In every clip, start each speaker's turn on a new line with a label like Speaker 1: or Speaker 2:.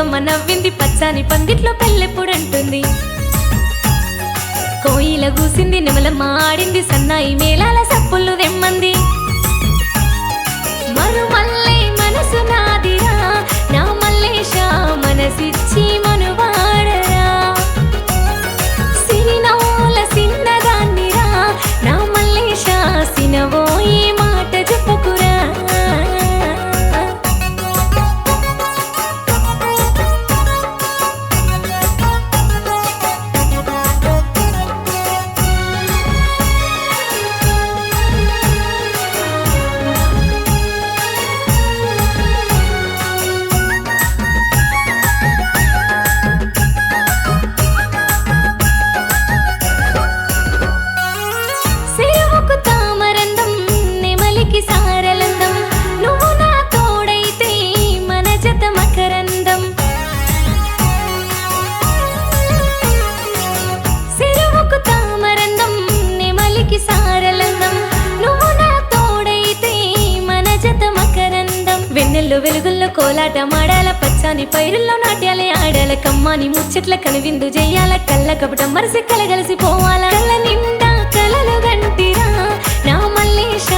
Speaker 1: సిలకమ్మ నవ్వింది పచ్చాని పందిట్లో పెళ్ళెప్పుడంటుంది. కోయిల కూసింది నెమలమ్మ ఆడింది సన్నాయి మేళాల సప్పుళ్ళు దెమ్మంది. మరుమల్లే మనసు నాదిరా నా మల్లేశ మనసిచ్చి మనువాడరా. సిరినవ్వుల సిన్నదాన్నిరా నా మల్లేశ సినవోయి మాట చెప్పుకురా. వెన్నెల్లో వెలుగుల్లో కోలాట మాడాల పచ్చాని పైరుల్లో నాట్యాలే ఆడాల కమ్మాని ముచ్చట్ల కనువిందు చెయ్యాల కళ్ళ కపటం మరిసి కలగలిసి పోవాల. కళ్ళ నిండా కలలు గంటిరా నా మల్లేశ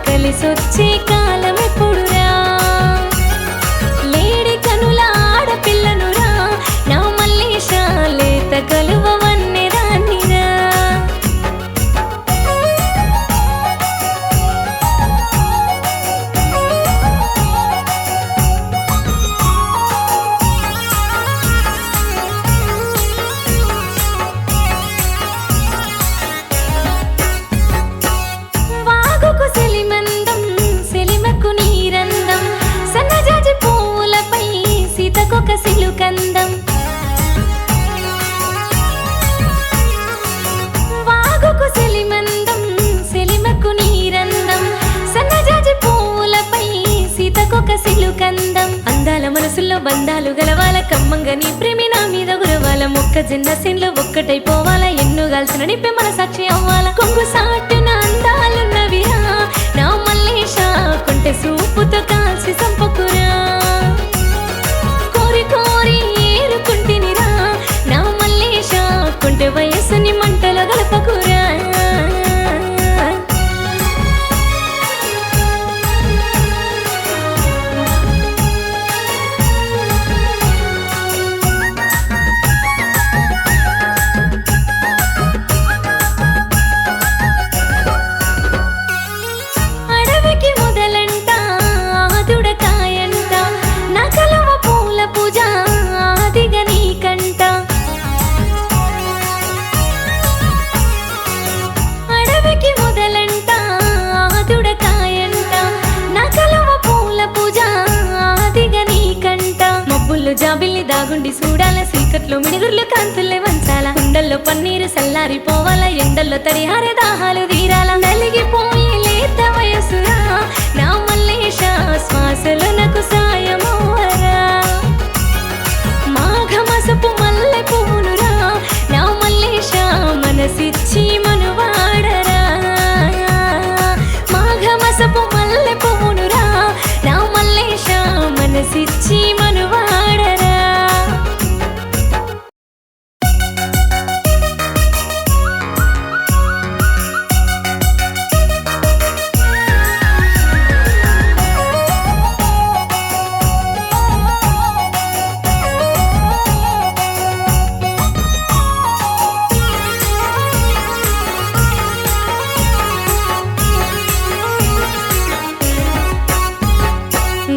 Speaker 1: కలిసొచ్చే కాలం ఎప్పుడురా. లేడి కనుల ఆడపిల్లనురా నా మల్లేశ లేత కలువ వన్నెదాన్నిరా. సిలుకందం వాగుకు సెలిమందం సెలిమకు నీరందం సన్నజాజి పూలపై సీతకొక సిలుకందం. అందాల మనసుల్లో బంధాలు గలవాల కమ్మంగా నీ ప్రేమి నా మీద గురవాల. మొక్కజొన్న సెన్లు ఒక్కటైపోవాల ఎన్ను గాల్సిన నిప్పే మన సాక్షి అవ్వాల. కొంగు సాటున అందాలున్నవిరా నా మల్లేశ కొంటె సూపుతో కాల్చి సంపకురా. కోరి ఏరుకుంటినిరా నా మల్లేశ కొంటె వయస్సుని మంటలో గలపకురా. అడవికి మొదలంట ఆదుడకాయంట నా కలవ పూల పూజ ఆదిగా నీకంట. అడవికి మొదలంట ఆదుడకాయంట నా కలవ పూల పూజ ఆదిగా నీకంట. మబ్బుల్లో జాబిల్లి దాగుండి చూడాల సీకట్లో మిడుగుర్లు కాంతుల్లే వంచాల. కుండల్లో పన్నీరు సల్లారిపోవాల ఎండల్లో తడిహారే దాహాలు తీరాల. నలిగిపోయి లేత వయసురా నా మల్లేశ శ్వాసలో నాకు సాయమోవరా. మాఘమాసపు మల్లె పువ్వునురా నా మల్లేశ మనసిచ్చి మనువాడరా. మాఘమాసపు మల్లె పువ్వునురా నా మల్లేశ మనసిచ్చి మనువాడరా.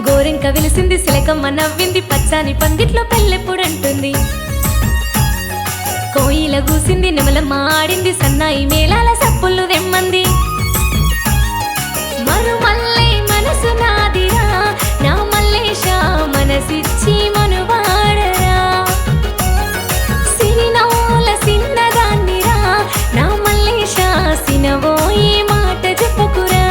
Speaker 1: గోరింక విలిసింది సిలకమ్మ నవ్వింది పచ్చాని పందిట్లో పెళ్ళెప్పుడంటుంది. కోయిల కూసింది నెమలమ్మ ఆడింది సన్నాయి మేళాల సప్పుళ్ళు దెమ్మంది. మరుమల్లే మనసు నాదిరా నా మల్లేశ మనసిచ్చి మనువాడరా. సిరినవ్వుల సిన్నదాన్నిరా నా మల్లేశ సినవోయి మాట చెప్పుకురా.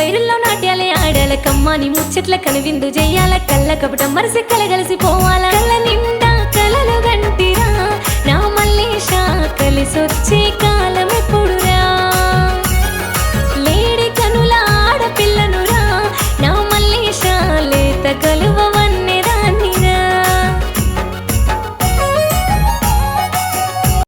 Speaker 1: వైరుల్లో నాట్యాలే ఆడాల కమ్మాని ముచ్చట్ల కనువిందు చెయ్యాల కళ్ళ కపటం మరిసి కలగలిసి పోవాల కళ్ళ